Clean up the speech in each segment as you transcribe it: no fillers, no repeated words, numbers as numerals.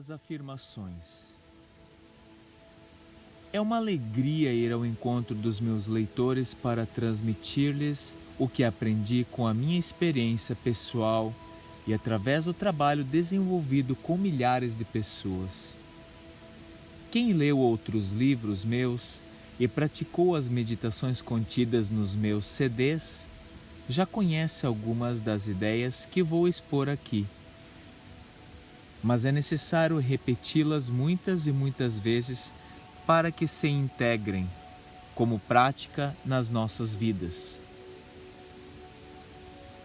das afirmações. É uma alegria ir ao encontro dos meus leitores para transmitir-lhes o que aprendi com a minha experiência pessoal e através do trabalho desenvolvido com milhares de pessoas. Quem leu outros livros meus e praticou as meditações contidas nos meus CDs, já conhece algumas das ideias que vou expor aqui. Mas é necessário repeti-las muitas e muitas vezes para que se integrem como prática nas nossas vidas.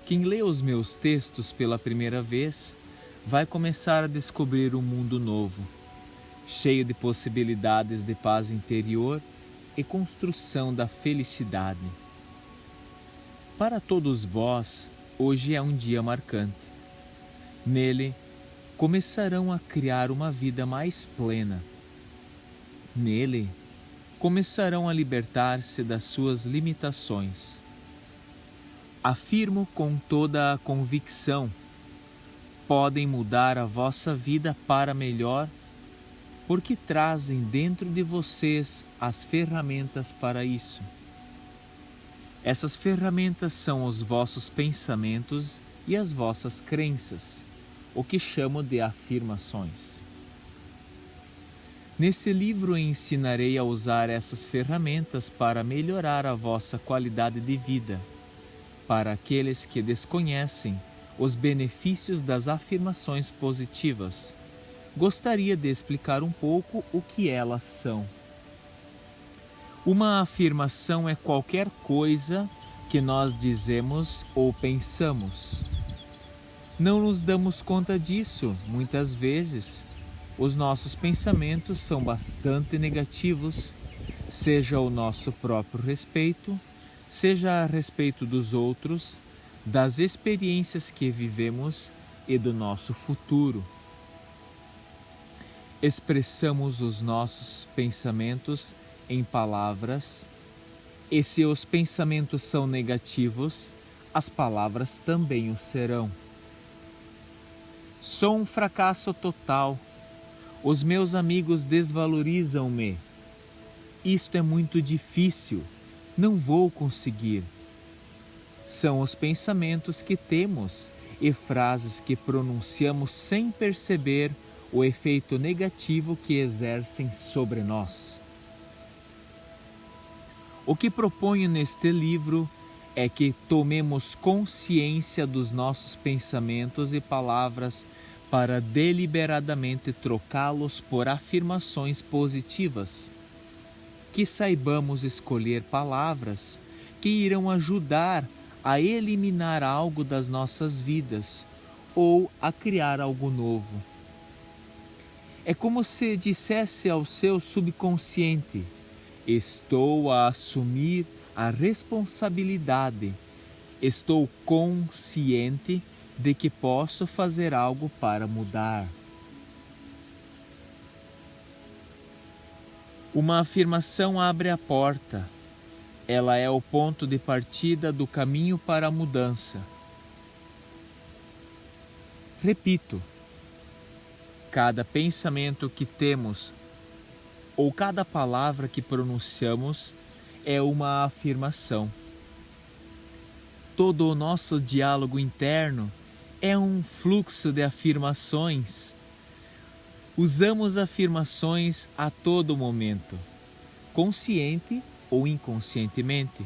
Quem lê os meus textos pela primeira vez vai começar a descobrir um mundo novo, cheio de possibilidades de paz interior e construção da felicidade. Para todos vós, hoje é um dia marcante. Nele, começarão a criar uma vida mais plena. Nele, começarão a libertar-se das suas limitações. Afirmo com toda a convicção: podem mudar a vossa vida para melhor, porque trazem dentro de vocês as ferramentas para isso. Essas ferramentas são os vossos pensamentos e as vossas crenças, o que chamo de afirmações. Nesse livro ensinarei a usar essas ferramentas para melhorar a vossa qualidade de vida. Para aqueles que desconhecem os benefícios das afirmações positivas, gostaria de explicar um pouco o que elas são. Uma afirmação é qualquer coisa que nós dizemos ou pensamos. Não nos damos conta disso, muitas vezes. Os nossos pensamentos são bastante negativos, seja ao nosso próprio respeito, seja a respeito dos outros, das experiências que vivemos e do nosso futuro. Expressamos os nossos pensamentos em palavras, e se os pensamentos são negativos, as palavras também o serão. Sou um fracasso total. Os meus amigos desvalorizam-me. Isto é muito difícil. Não vou conseguir. São os pensamentos que temos e frases que pronunciamos sem perceber o efeito negativo que exercem sobre nós. O que proponho neste livro é que tomemos consciência dos nossos pensamentos e palavras para deliberadamente trocá-los por afirmações positivas. Que saibamos escolher palavras que irão ajudar a eliminar algo das nossas vidas ou a criar algo novo. É como se dissesse ao seu subconsciente: estou a assumir a responsabilidade, estou consciente de que posso fazer algo para mudar. Uma afirmação abre a porta. Ela é o ponto de partida do caminho para a mudança. Repito, cada pensamento que temos ou cada palavra que pronunciamos é uma afirmação. Todo o nosso diálogo interno é um fluxo de afirmações. Usamos afirmações a todo momento, consciente ou inconscientemente.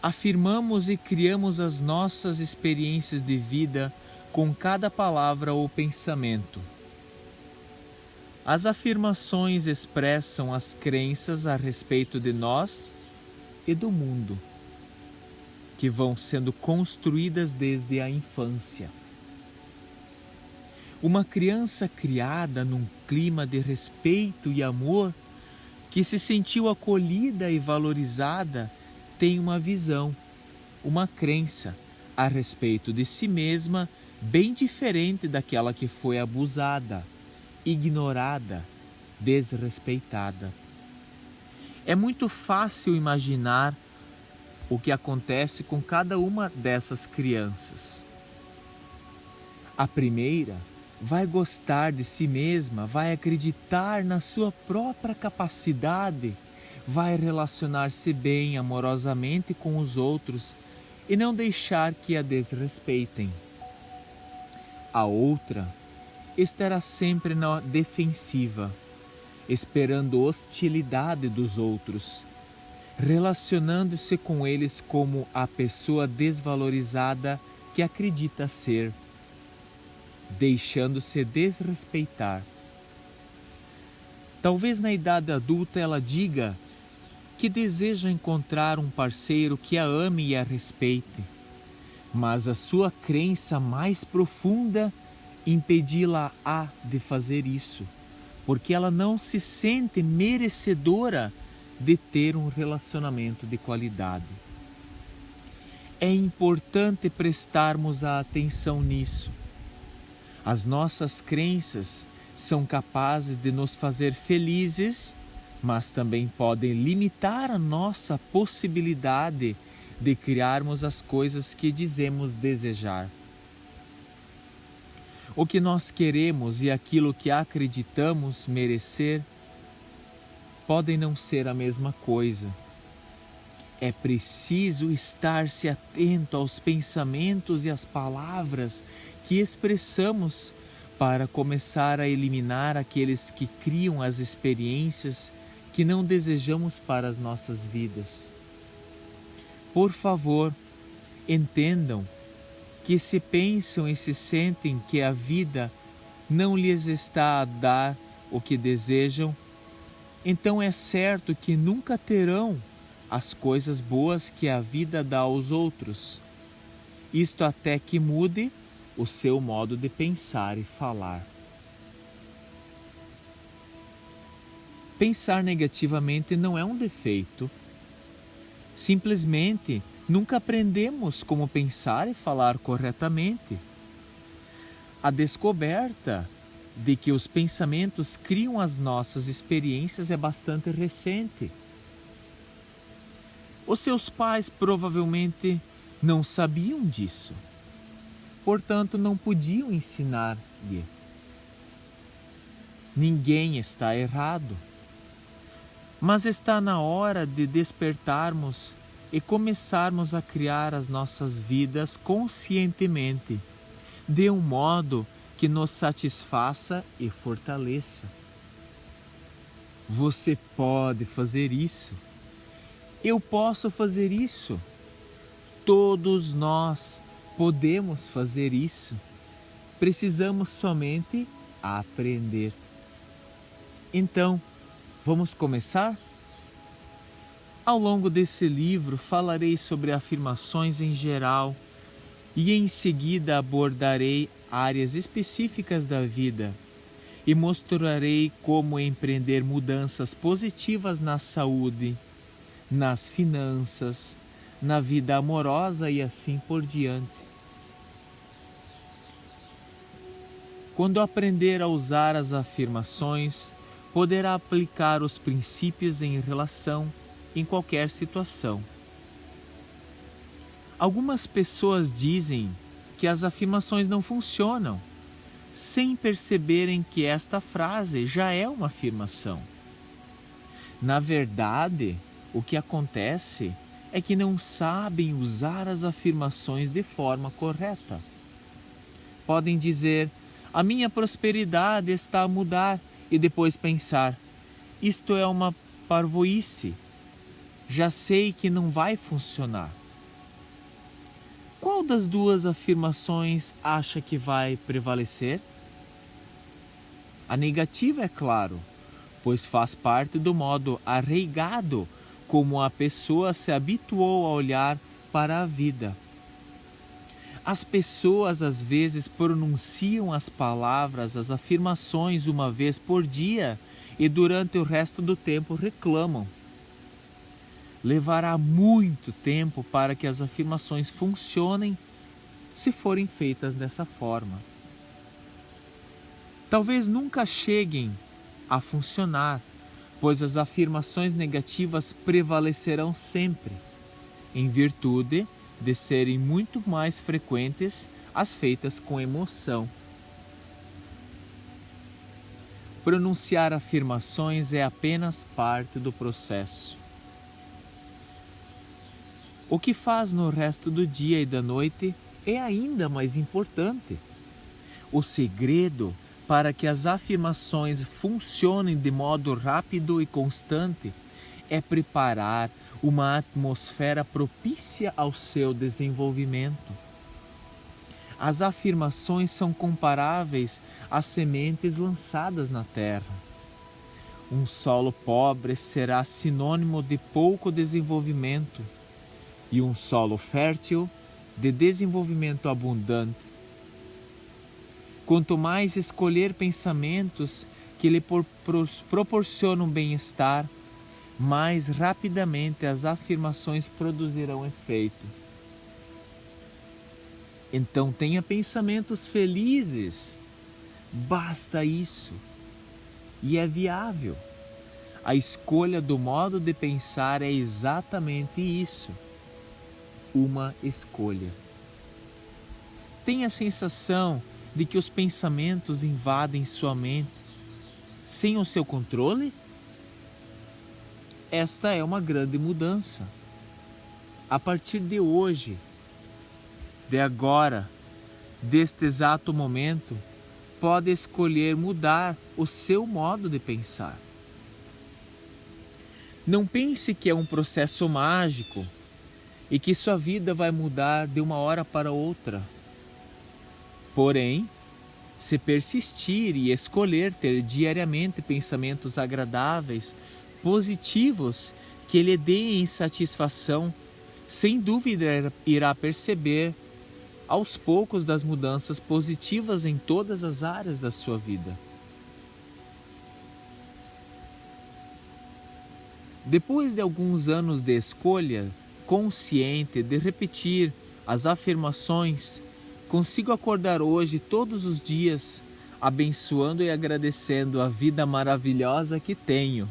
Afirmamos e criamos as nossas experiências de vida com cada palavra ou pensamento. As afirmações expressam as crenças a respeito de nós e do mundo, que vão sendo construídas desde a infância. Uma criança criada num clima de respeito e amor, que se sentiu acolhida e valorizada, tem uma visão, uma crença a respeito de si mesma bem diferente daquela que foi abusada, ignorada, desrespeitada. É muito fácil imaginar o que acontece com cada uma dessas crianças. A primeira vai gostar de si mesma, vai acreditar na sua própria capacidade, vai relacionar-se bem, amorosamente com os outros e não deixar que a desrespeitem. A outra estará sempre na defensiva, esperando hostilidade dos outros, relacionando-se com eles como a pessoa desvalorizada que acredita ser, deixando-se desrespeitar. Talvez na idade adulta ela diga que deseja encontrar um parceiro que a ame e a respeite, mas a sua crença mais profunda impedi-la-á de fazer isso, porque ela não se sente merecedora de ter um relacionamento de qualidade. É importante prestarmos a atenção nisso. As nossas crenças são capazes de nos fazer felizes, mas também podem limitar a nossa possibilidade de criarmos as coisas que dizemos desejar. O que nós queremos e aquilo que acreditamos merecer podem não ser a mesma coisa. É preciso estar-se atento aos pensamentos e às palavras que expressamos para começar a eliminar aqueles que criam as experiências que não desejamos para as nossas vidas. Por favor, entendam que se pensam e se sentem que a vida não lhes está a dar o que desejam, então é certo que nunca terão as coisas boas que a vida dá aos outros. Isto até que mude o seu modo de pensar e falar. Pensar negativamente não é um defeito. Simplesmente nunca aprendemos como pensar e falar corretamente. A descoberta de que os pensamentos criam as nossas experiências é bastante recente. Os seus pais provavelmente não sabiam disso, portanto não podiam ensinar-lhe. Ninguém está errado, mas está na hora de despertarmos e começarmos a criar as nossas vidas conscientemente, de um modo que nos satisfaça e fortaleça. Você pode fazer isso. Eu posso fazer isso. Todos nós podemos fazer isso. Precisamos somente aprender. Então, vamos começar? Ao longo desse livro falarei sobre afirmações em geral e em seguida abordarei áreas específicas da vida e mostrarei como empreender mudanças positivas na saúde, nas finanças, na vida amorosa e assim por diante. Quando aprender a usar as afirmações, poderá aplicar os princípios em qualquer situação. Algumas pessoas dizem que as afirmações não funcionam, sem perceberem que esta frase já é uma afirmação. Na verdade, o que acontece é que não sabem usar as afirmações de forma correta. Podem dizer: a minha prosperidade está a mudar, e depois pensar: isto é uma parvoíce, já sei que não vai funcionar. Qual das duas afirmações acha que vai prevalecer? A negativa, é claro, pois faz parte do modo arraigado como a pessoa se habituou a olhar para a vida. As pessoas às vezes pronunciam as palavras, as afirmações uma vez por dia e durante o resto do tempo reclamam. Levará muito tempo para que as afirmações funcionem se forem feitas dessa forma. Talvez nunca cheguem a funcionar, pois as afirmações negativas prevalecerão sempre, em virtude de serem muito mais frequentes as feitas com emoção. Pronunciar afirmações é apenas parte do processo. O que faz no resto do dia e da noite é ainda mais importante. O segredo para que as afirmações funcionem de modo rápido e constante é preparar uma atmosfera propícia ao seu desenvolvimento. As afirmações são comparáveis às sementes lançadas na terra. Um solo pobre será sinônimo de pouco desenvolvimento e um solo fértil de desenvolvimento abundante. Quanto mais escolher pensamentos que lhe proporcionam bem-estar, mais rapidamente as afirmações produzirão efeito. Então tenha pensamentos felizes. Basta isso. E é viável. A escolha do modo de pensar é exatamente isso. Uma escolha. Tenha a sensação de que os pensamentos invadem sua mente sem o seu controle? Esta é uma grande mudança. A partir de hoje, de agora, deste exato momento, pode escolher mudar o seu modo de pensar. Não pense que é um processo mágico e que sua vida vai mudar de uma hora para outra. Porém, se persistir e escolher ter diariamente pensamentos agradáveis, positivos, que lhe deem satisfação, sem dúvida irá perceber aos poucos das mudanças positivas em todas as áreas da sua vida. Depois de alguns anos de escolha consciente de repetir as afirmações, consigo acordar hoje todos os dias abençoando e agradecendo a vida maravilhosa que tenho.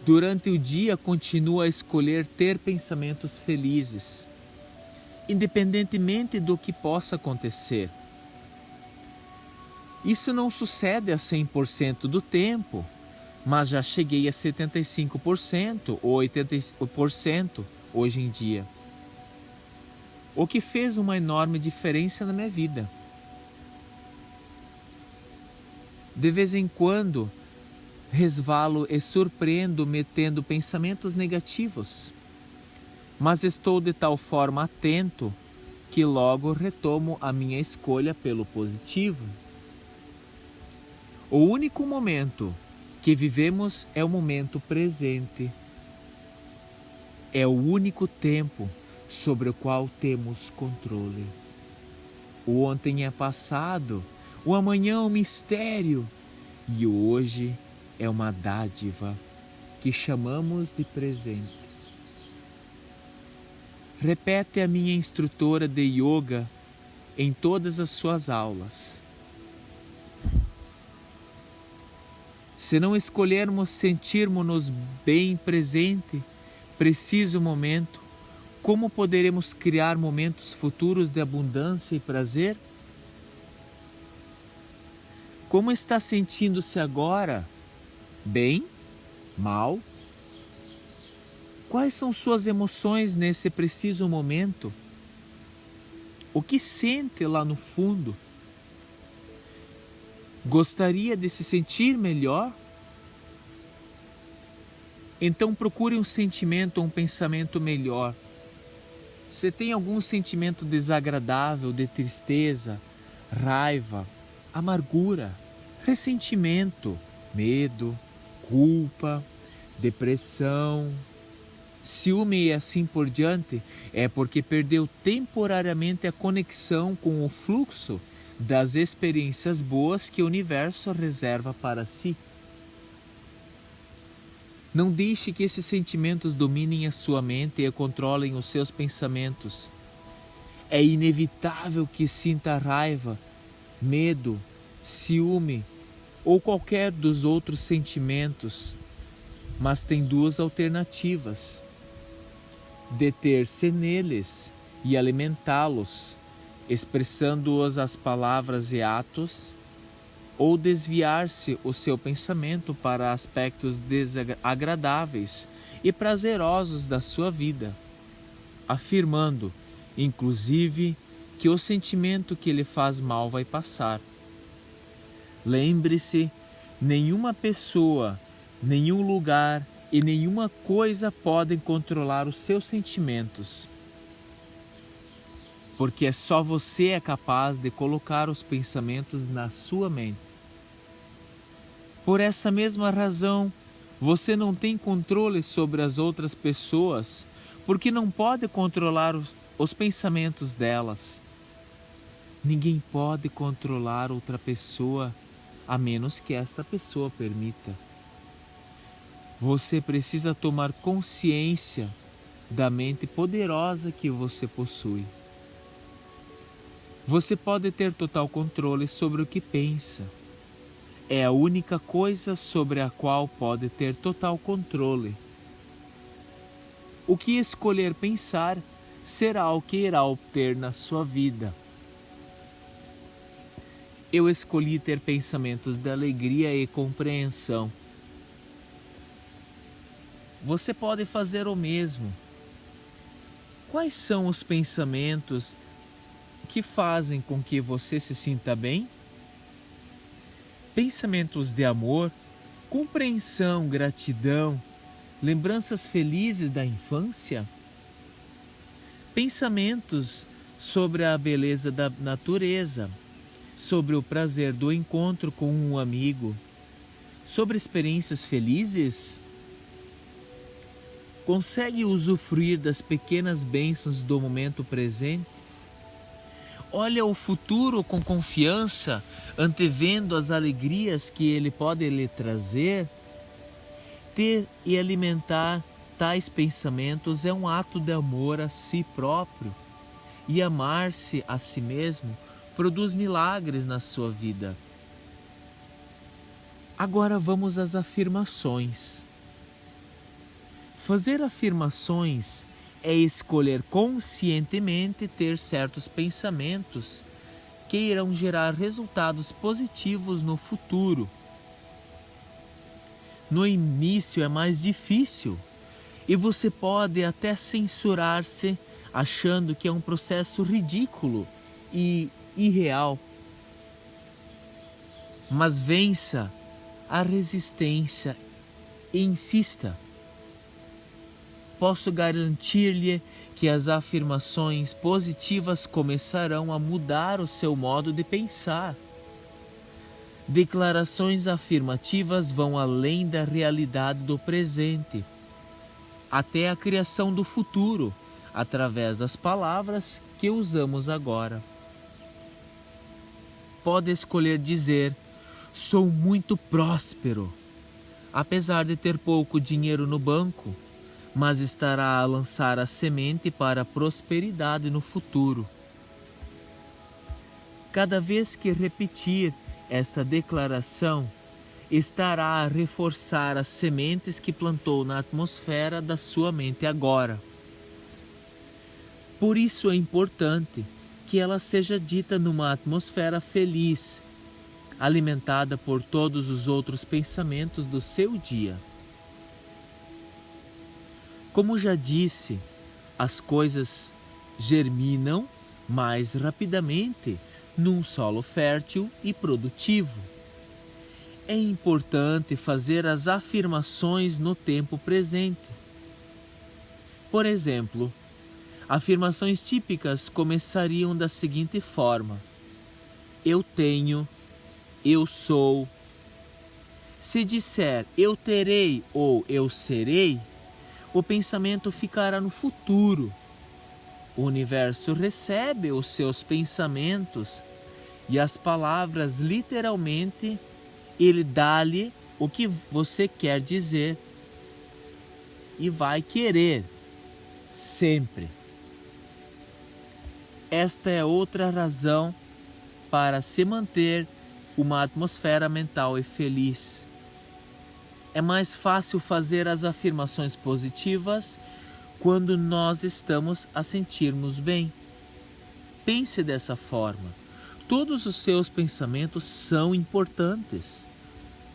Durante o dia continuo a escolher ter pensamentos felizes, independentemente do que possa acontecer. Isso não sucede a 100% do tempo, mas já cheguei a 75% ou 80% hoje em dia. O que fez uma enorme diferença na minha vida. De vez em quando, resvalo e surpreendo metendo pensamentos negativos, mas estou de tal forma atento que logo retomo a minha escolha pelo positivo. O único momento que vivemos é o momento presente. É o único tempo sobre o qual temos controle. O ontem é passado, o amanhã é um mistério e o hoje é uma dádiva que chamamos de presente. Repete a minha instrutora de yoga em todas as suas aulas. Se não escolhermos sentirmos-nos bem presente, preciso momento, como poderemos criar momentos futuros de abundância e prazer? Como está sentindo-se agora? Bem? Mal? Quais são suas emoções nesse preciso momento? O que sente lá no fundo? Gostaria de se sentir melhor? Então procure um sentimento ou um pensamento melhor. Se tem algum sentimento desagradável de tristeza, raiva, amargura, ressentimento, medo, culpa, depressão, ciúme e assim por diante, é porque perdeu temporariamente a conexão com o fluxo das experiências boas que o universo reserva para si. Não deixe que esses sentimentos dominem a sua mente e controlem os seus pensamentos. É inevitável que sinta raiva, medo, ciúme ou qualquer dos outros sentimentos, mas tem duas alternativas: deter-se neles e alimentá-los, expressando-os as palavras e atos, ou desviar-se o seu pensamento para aspectos desagradáveis e prazerosos da sua vida, afirmando, inclusive, que o sentimento que lhe faz mal vai passar. Lembre-se, nenhuma pessoa, nenhum lugar e nenhuma coisa podem controlar os seus sentimentos, porque só você é capaz de colocar os pensamentos na sua mente. Por essa mesma razão, você não tem controle sobre as outras pessoas, porque não pode controlar os pensamentos delas. Ninguém pode controlar outra pessoa, a menos que esta pessoa permita. Você precisa tomar consciência da mente poderosa que você possui. Você pode ter total controle sobre o que pensa. É a única coisa sobre a qual pode ter total controle. O que escolher pensar será o que irá obter na sua vida. Eu escolhi ter pensamentos de alegria e compreensão. Você pode fazer o mesmo. Quais são os pensamentos que fazem com que você se sinta bem? Pensamentos de amor, compreensão, gratidão, lembranças felizes da infância? Pensamentos sobre a beleza da natureza, sobre o prazer do encontro com um amigo, sobre experiências felizes? Consegue usufruir das pequenas bênçãos do momento presente? Olha o futuro com confiança, antevendo as alegrias que ele pode lhe trazer? Ter e alimentar tais pensamentos é um ato de amor a si próprio, e amar-se a si mesmo produz milagres na sua vida. Agora vamos às afirmações. Fazer afirmações é escolher conscientemente ter certos pensamentos que irão gerar resultados positivos no futuro. No início é mais difícil e você pode até censurar-se achando que é um processo ridículo e irreal. Mas vença a resistência e insista. Posso garantir-lhe que as afirmações positivas começarão a mudar o seu modo de pensar. Declarações afirmativas vão além da realidade do presente, até a criação do futuro, através das palavras que usamos agora. Pode escolher dizer: sou muito próspero, apesar de ter pouco dinheiro no banco, mas estará a lançar a semente para a prosperidade no futuro. Cada vez que repetir esta declaração, estará a reforçar as sementes que plantou na atmosfera da sua mente agora. Por isso é importante que ela seja dita numa atmosfera feliz, alimentada por todos os outros pensamentos do seu dia. Como já disse, as coisas germinam mais rapidamente num solo fértil e produtivo. É importante fazer as afirmações no tempo presente. Por exemplo, afirmações típicas começariam da seguinte forma: eu tenho, eu sou. Se disser eu terei ou eu serei, o pensamento ficará no futuro. O universo recebe os seus pensamentos e as palavras literalmente ele dá-lhe o que você quer dizer e vai querer sempre. Esta é outra razão para se manter uma atmosfera mental e feliz. É mais fácil fazer as afirmações positivas quando nós estamos a sentirmos bem. Pense dessa forma. Todos os seus pensamentos são importantes.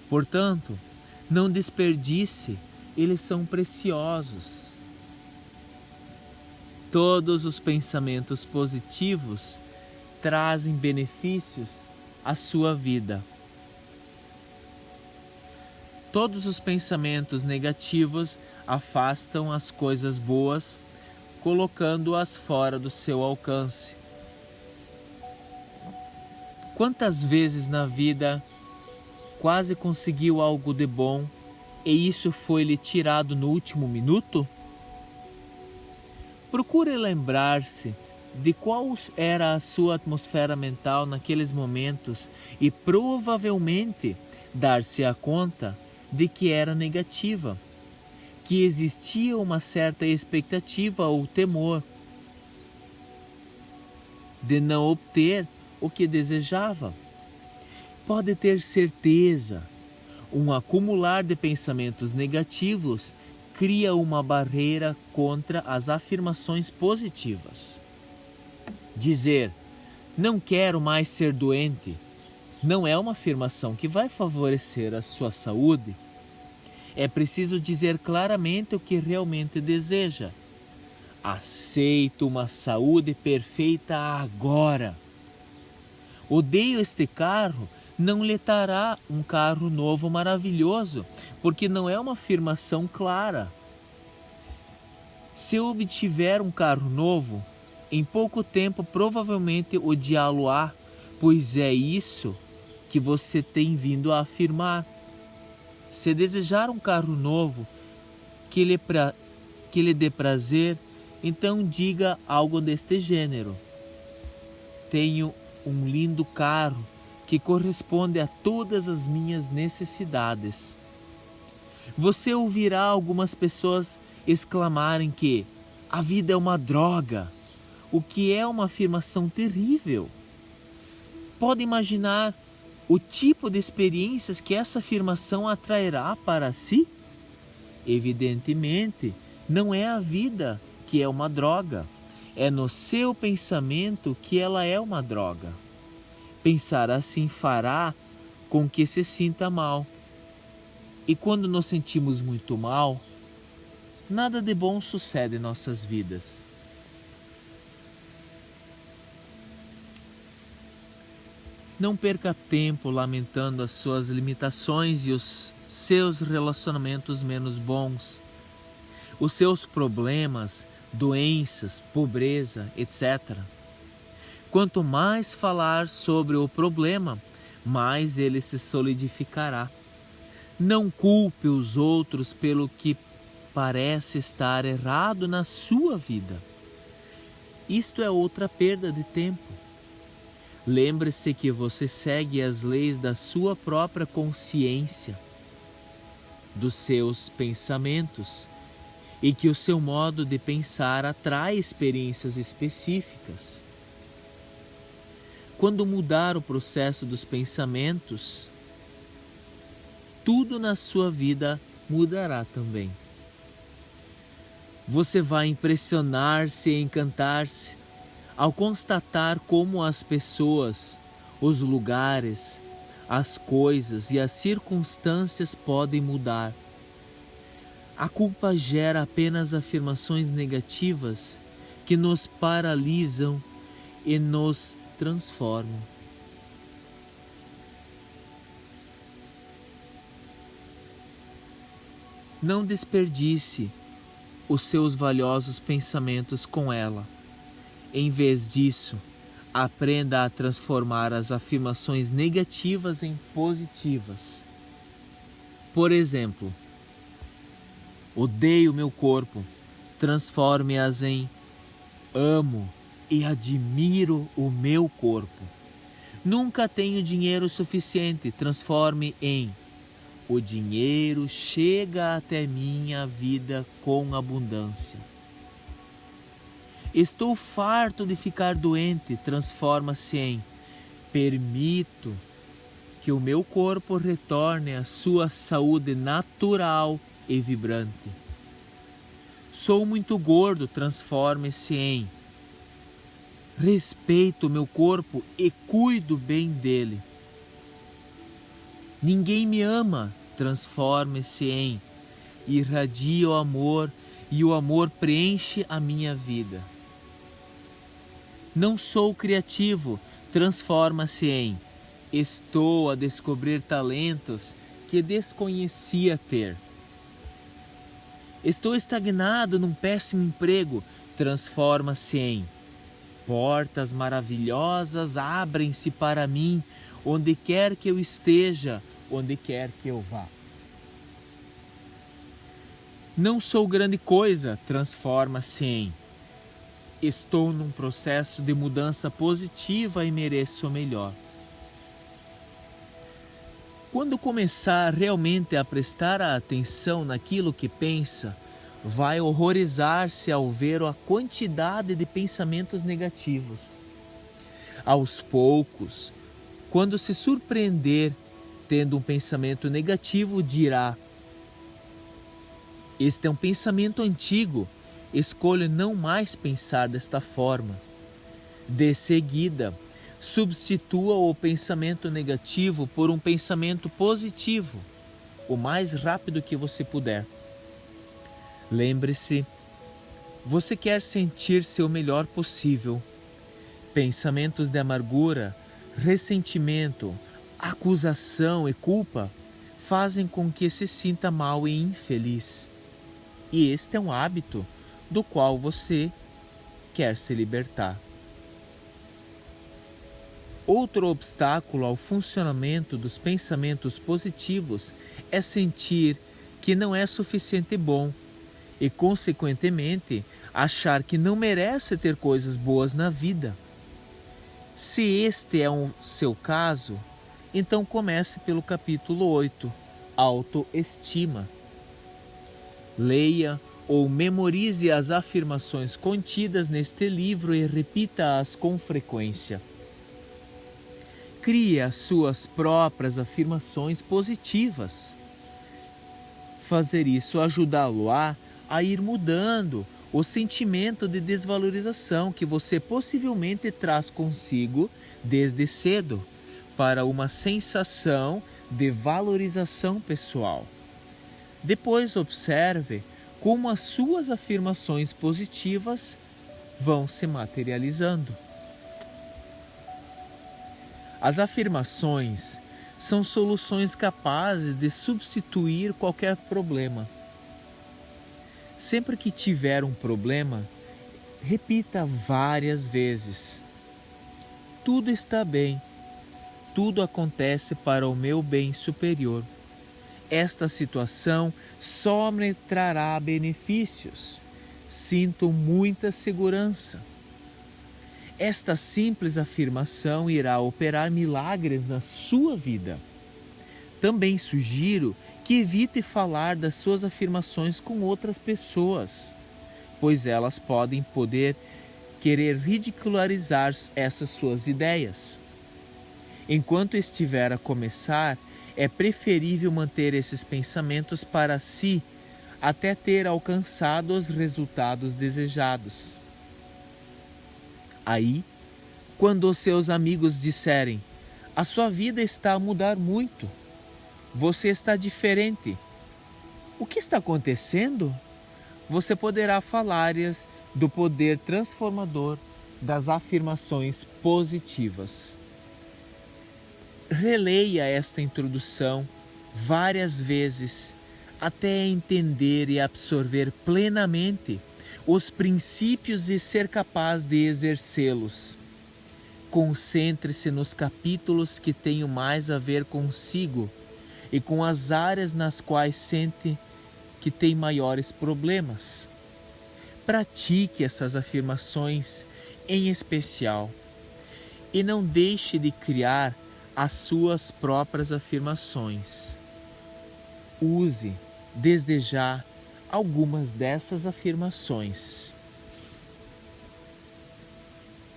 Portanto, não desperdice, eles são preciosos. Todos os pensamentos positivos trazem benefícios à sua vida. Todos os pensamentos negativos afastam as coisas boas, colocando-as fora do seu alcance. Quantas vezes na vida quase conseguiu algo de bom e isso foi-lhe tirado no último minuto? Procure lembrar-se de qual era a sua atmosfera mental naqueles momentos e provavelmente dar-se-á conta de que era negativa, que existia uma certa expectativa ou temor de não obter o que desejava. Pode ter certeza, um acumular de pensamentos negativos cria uma barreira contra as afirmações positivas. Dizer, não quero mais ser doente, não é uma afirmação que vai favorecer a sua saúde. É preciso dizer claramente o que realmente deseja. Aceito uma saúde perfeita agora. Odeio este carro, não lhe dará um carro novo maravilhoso, porque não é uma afirmação clara. Se eu obtiver um carro novo, em pouco tempo provavelmente odiá-lo-á, pois é isso que você tem vindo a afirmar. Se desejar um carro novo que lhe dê prazer, então diga algo deste gênero. Tenho um lindo carro que corresponde a todas as minhas necessidades. Você ouvirá algumas pessoas exclamarem que a vida é uma droga, o que é uma afirmação terrível. Pode imaginar o tipo de experiências que essa afirmação atrairá para si? Evidentemente, não é a vida que é uma droga, é no seu pensamento que ela é uma droga. Pensar assim fará com que se sinta mal. E quando nos sentimos muito mal, nada de bom sucede em nossas vidas. Não perca tempo lamentando as suas limitações e os seus relacionamentos menos bons, os seus problemas, doenças, pobreza, etc. Quanto mais falar sobre o problema, mais ele se solidificará. Não culpe os outros pelo que parece estar errado na sua vida. Isto é outra perda de tempo. Lembre-se que você segue as leis da sua própria consciência, dos seus pensamentos, e que o seu modo de pensar atrai experiências específicas. Quando mudar o processo dos pensamentos, tudo na sua vida mudará também. Você vai impressionar-se e encantar-se ao constatar como as pessoas, os lugares, as coisas e as circunstâncias podem mudar. A culpa gera apenas afirmações negativas que nos paralisam e nos transformam. Não desperdice os seus valiosos pensamentos com ela. Em vez disso, aprenda a transformar as afirmações negativas em positivas. Por exemplo, odeio meu corpo, transforme-as em amo e admiro o meu corpo. Nunca tenho dinheiro suficiente, transforme em o dinheiro chega até minha vida com abundância. Estou farto de ficar doente, transforma-se em permito que o meu corpo retorne à sua saúde natural e vibrante. Sou muito gordo, transforme-se em respeito o meu corpo e cuido bem dele. Ninguém me ama, transforme-se em irradia o amor e o amor preenche a minha vida. Não sou criativo, transforma-se em estou a descobrir talentos que desconhecia ter. Estou estagnado num péssimo emprego, transforma-se em portas maravilhosas abrem-se para mim, onde quer que eu esteja, onde quer que eu vá. Não sou grande coisa, transforma-se em estou num processo de mudança positiva e mereço o melhor. Quando começar realmente a prestar atenção naquilo que pensa, vai horrorizar-se ao ver a quantidade de pensamentos negativos. Aos poucos, quando se surpreender tendo um pensamento negativo, dirá: este é um pensamento antigo, escolho não mais pensar desta forma. De seguida, substitua o pensamento negativo por um pensamento positivo, o mais rápido que você puder. Lembre-se, você quer sentir-se o melhor possível. Pensamentos de amargura, ressentimento, acusação e culpa fazem com que se sinta mal e infeliz. E este é um hábito do qual você quer se libertar. Outro obstáculo ao funcionamento dos pensamentos positivos é sentir que não é suficiente bom e, consequentemente, achar que não merece ter coisas boas na vida. Se este é o seu caso, então comece pelo capítulo 8, Autoestima. Leia ou memorize as afirmações contidas neste livro e repita-as com frequência. Crie as suas próprias afirmações positivas. Fazer isso ajudá-lo-á a ir mudando o sentimento de desvalorização que você possivelmente traz consigo desde cedo para uma sensação de valorização pessoal. Depois observe como as suas afirmações positivas vão se materializando. As afirmações são soluções capazes de substituir qualquer problema. Sempre que tiver um problema, repita várias vezes: tudo está bem, tudo acontece para o meu bem superior. Esta situação só me trará benefícios. Sinto muita segurança. Esta simples afirmação irá operar milagres na sua vida. Também sugiro que evite falar das suas afirmações com outras pessoas, pois elas podem querer ridicularizar essas suas ideias. Enquanto estiver a começar, é preferível manter esses pensamentos para si até ter alcançado os resultados desejados. Aí, quando os seus amigos disserem: a sua vida está a mudar muito, você está diferente, o que está acontecendo? Você poderá falar-lhes do poder transformador das afirmações positivas. Releia esta introdução várias vezes até entender e absorver plenamente os princípios e ser capaz de exercê-los. Concentre-se nos capítulos que tenham mais a ver consigo e com as áreas nas quais sente que tem maiores problemas. Pratique essas afirmações em especial e não deixe de criar as suas próprias afirmações. Use, desde já, algumas dessas afirmações.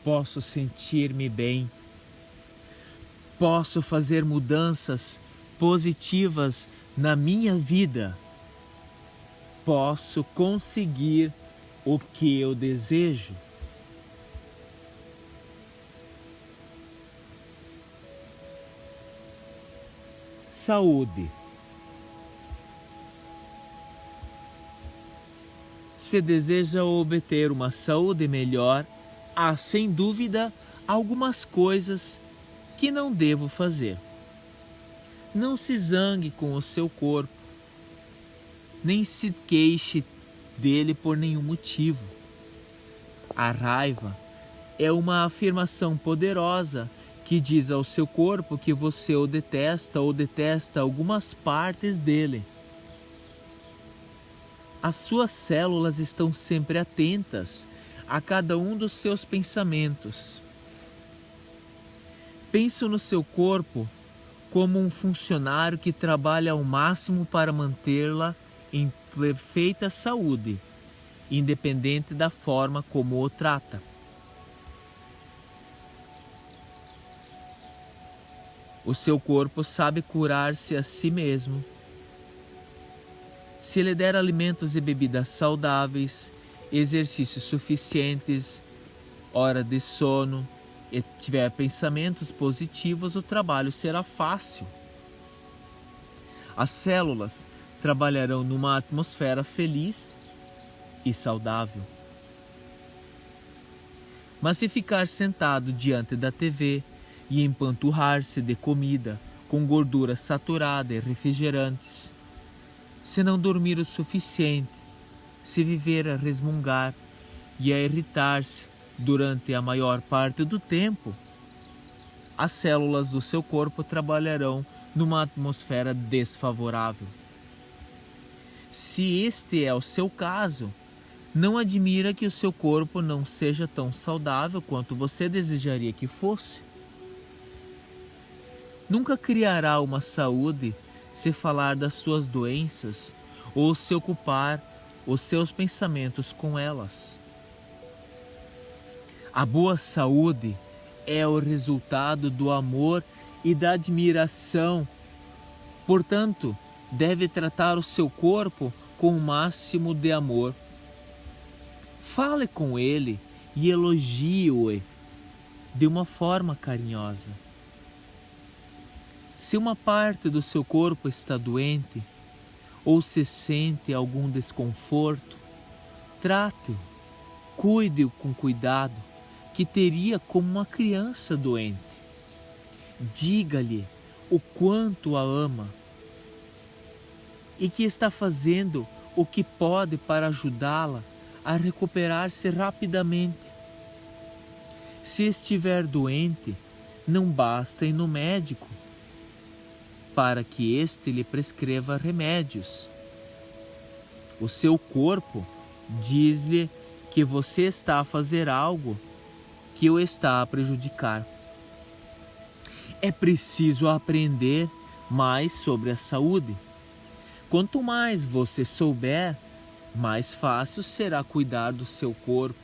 Posso sentir-me bem. Posso fazer mudanças positivas na minha vida. Posso conseguir o que eu desejo. saúde. Se deseja obter uma saúde melhor, há sem dúvida algumas coisas que não devo fazer. Não se zangue com o seu corpo, nem se queixe dele por nenhum motivo. A raiva é uma afirmação poderosa que diz ao seu corpo que você o detesta ou detesta algumas partes dele. As suas células estão sempre atentas a cada um dos seus pensamentos. Pense no seu corpo como um funcionário que trabalha ao máximo para mantê-la em perfeita saúde, independente da forma como o trata. O seu corpo sabe curar-se a si mesmo. Se lhe der alimentos e bebidas saudáveis, exercícios suficientes, hora de sono e tiver pensamentos positivos, o trabalho será fácil. As células trabalharão numa atmosfera feliz e saudável. Mas se ficar sentado diante da TV e empanturrar-se de comida com gordura saturada e refrigerantes, se não dormir o suficiente, se viver a resmungar e a irritar-se durante a maior parte do tempo, as células do seu corpo trabalharão numa atmosfera desfavorável. Se este é o seu caso, não admira que o seu corpo não seja tão saudável quanto você desejaria que fosse. Nunca criará uma saúde se falar das suas doenças ou se ocupar os seus pensamentos com elas. A boa saúde é o resultado do amor e da admiração. Portanto, deve tratar o seu corpo com o máximo de amor. Fale com ele e elogie-o de uma forma carinhosa. Se uma parte do seu corpo está doente ou se sente algum desconforto, trate-o, cuide-o com cuidado, que teria como uma criança doente. Diga-lhe o quanto a ama e que está fazendo o que pode para ajudá-la a recuperar-se rapidamente. Se estiver doente, não basta ir no médico para que este lhe prescreva remédios. O seu corpo diz-lhe que você está a fazer algo que o está a prejudicar. É preciso aprender mais sobre a saúde. Quanto mais você souber, mais fácil será cuidar do seu corpo.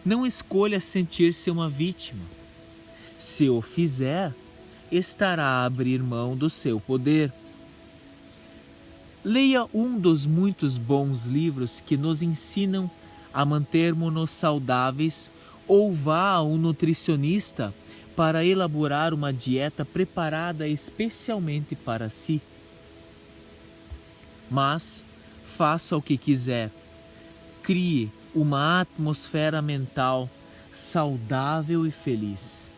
Não escolha sentir-se uma vítima. Se o fizer, estará a abrir mão do seu poder. Leia um dos muitos bons livros que nos ensinam a mantermos-nos saudáveis ou vá a um nutricionista para elaborar uma dieta preparada especialmente para si. Mas faça o que quiser. Crie uma atmosfera mental saudável e feliz.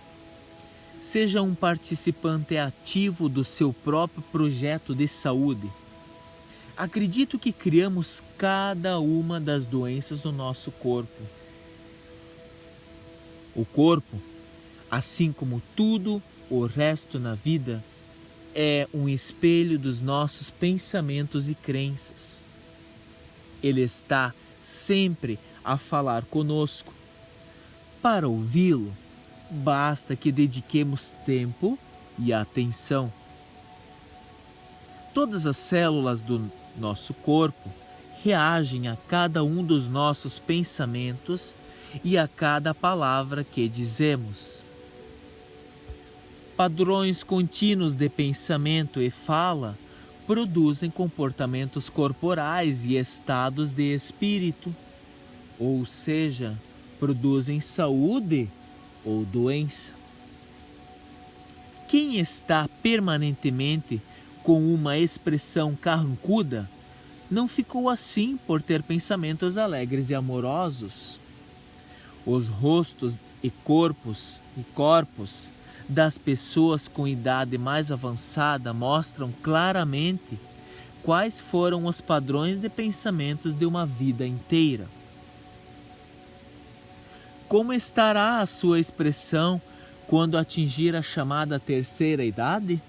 Seja um participante ativo do seu próprio projeto de saúde. Acredito que criamos cada uma das doenças do nosso corpo. O corpo, assim como tudo o resto na vida, é um espelho dos nossos pensamentos e crenças. Ele está sempre a falar conosco. Para ouvi-lo, basta que dediquemos tempo e atenção. Todas as células do nosso corpo reagem a cada um dos nossos pensamentos e a cada palavra que dizemos. Padrões contínuos de pensamento e fala produzem comportamentos corporais e estados de espírito, ou seja, produzem saúde ou doença. quem está permanentemente com uma expressão carrancuda não ficou assim por ter pensamentos alegres e amorosos. Os rostos e corpos das pessoas com idade mais avançada mostram claramente quais foram os padrões de pensamentos de uma vida inteira. Como estará a sua expressão quando atingir a chamada terceira idade?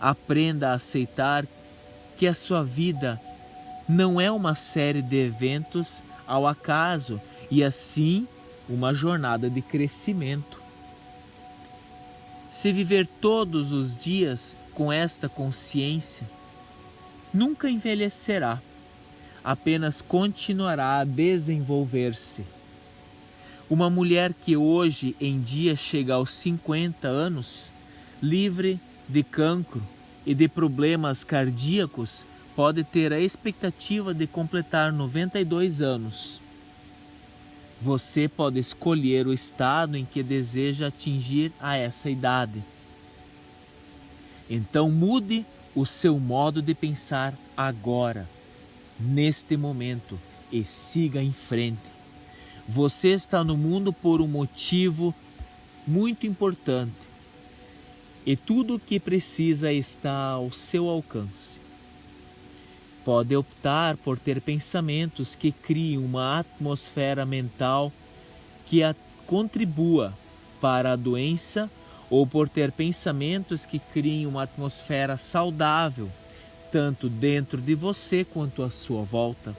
Aprenda a aceitar que a sua vida não é uma série de eventos ao acaso, e assim uma jornada de crescimento. Se viver todos os dias com esta consciência, nunca envelhecerá, apenas continuará a desenvolver-se. Uma mulher que hoje em dia chega aos 50 anos, livre de cancro e de problemas cardíacos, pode ter a expectativa de completar 92 anos. Você pode escolher o estado em que deseja atingir a essa idade. Então mude o seu modo de pensar agora, neste momento, e siga em frente. Você está no mundo por um motivo muito importante e tudo o que precisa está ao seu alcance. Pode optar por ter pensamentos que criem uma atmosfera mental que contribua para a doença, ou por ter pensamentos que criem uma atmosfera saudável, tanto dentro de você quanto à sua volta.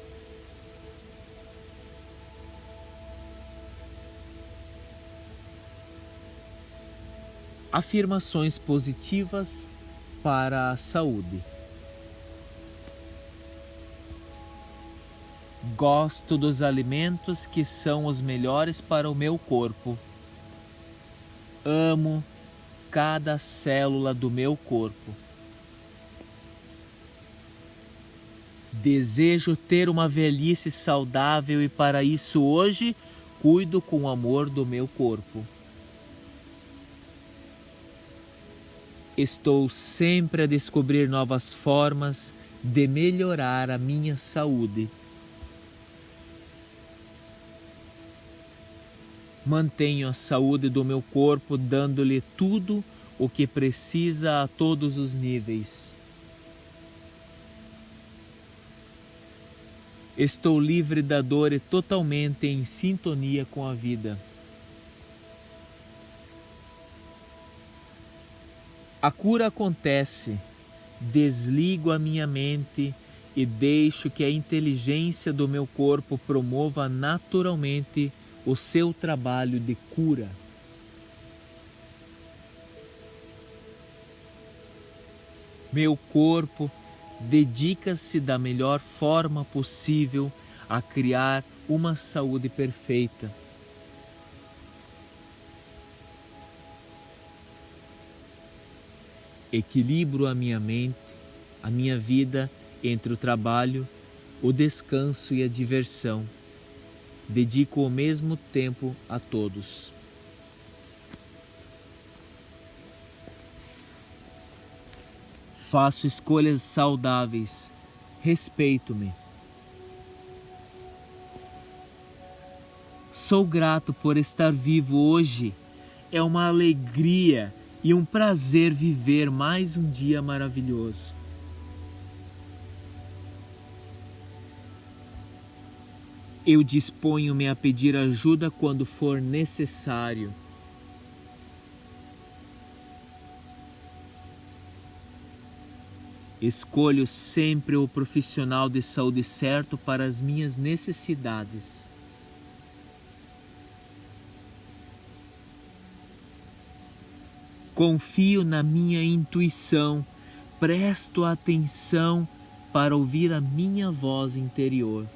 Afirmações positivas para a saúde. Gosto dos alimentos que são os melhores para o meu corpo. Amo cada célula do meu corpo. Desejo ter uma velhice saudável e para isso hoje cuido com amor do meu corpo. Estou sempre a descobrir novas formas de melhorar a minha saúde. Mantenho a saúde do meu corpo, dando-lhe tudo o que precisa a todos os níveis. Estou livre da dor e totalmente em sintonia com a vida. A cura acontece. Desligo a minha mente e deixo que a inteligência do meu corpo promova naturalmente o seu trabalho de cura. Meu corpo dedica-se da melhor forma possível a criar uma saúde perfeita. Equilibro a minha mente, a minha vida entre o trabalho, o descanso e a diversão. Dedico o mesmo tempo a todos. Faço escolhas saudáveis. Respeito-me. Sou grato por estar vivo hoje. É uma alegria e um prazer viver mais um dia maravilhoso. Eu disponho-me a pedir ajuda quando for necessário. Escolho sempre o profissional de saúde certo para as minhas necessidades. Confio na minha intuição, presto atenção para ouvir a minha voz interior.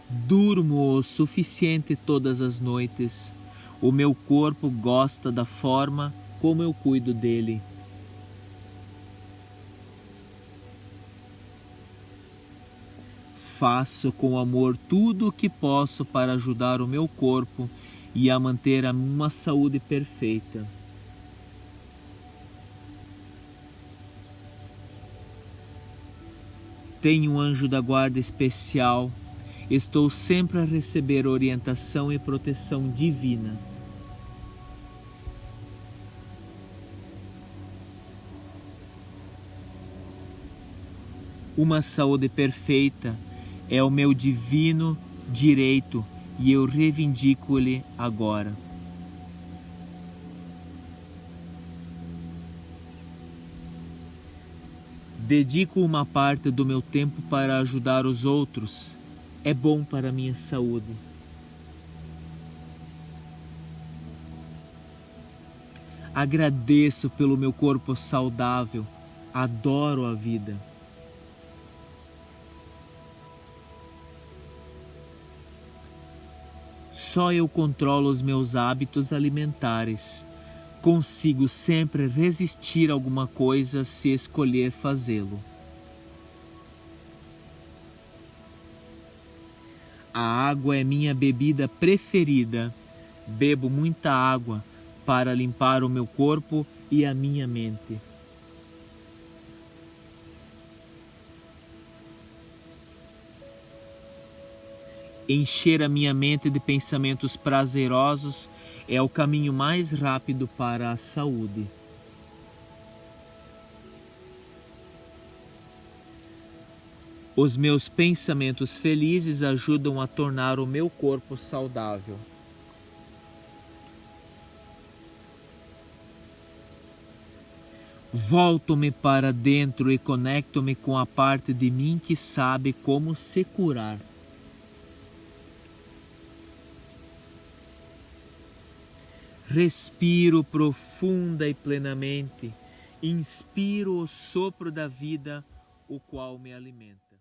Durmo o suficiente todas as noites. O meu corpo gosta da forma como eu cuido dele. faço com amor tudo o que posso para ajudar o meu corpo e a manter uma saúde perfeita. Tenho um anjo da guarda especial. Estou sempre a receber orientação e proteção divina. Uma saúde perfeita é o meu divino direito e eu reivindico-lhe agora. Dedico uma parte do meu tempo para ajudar os outros. É bom para a minha saúde. Agradeço pelo meu corpo saudável. Adoro a vida. Só eu controlo os meus hábitos alimentares. Consigo sempre resistir a alguma coisa se escolher fazê-lo. A água é minha bebida preferida. Bebo muita água para limpar o meu corpo e a minha mente. Encher a minha mente de pensamentos prazerosos é o caminho mais rápido para a saúde. Os meus pensamentos felizes ajudam a tornar o meu corpo saudável. Volto-me para dentro e conecto-me com a parte de mim que sabe como se curar. Respiro profunda e plenamente, inspiro o sopro da vida, o qual me alimenta.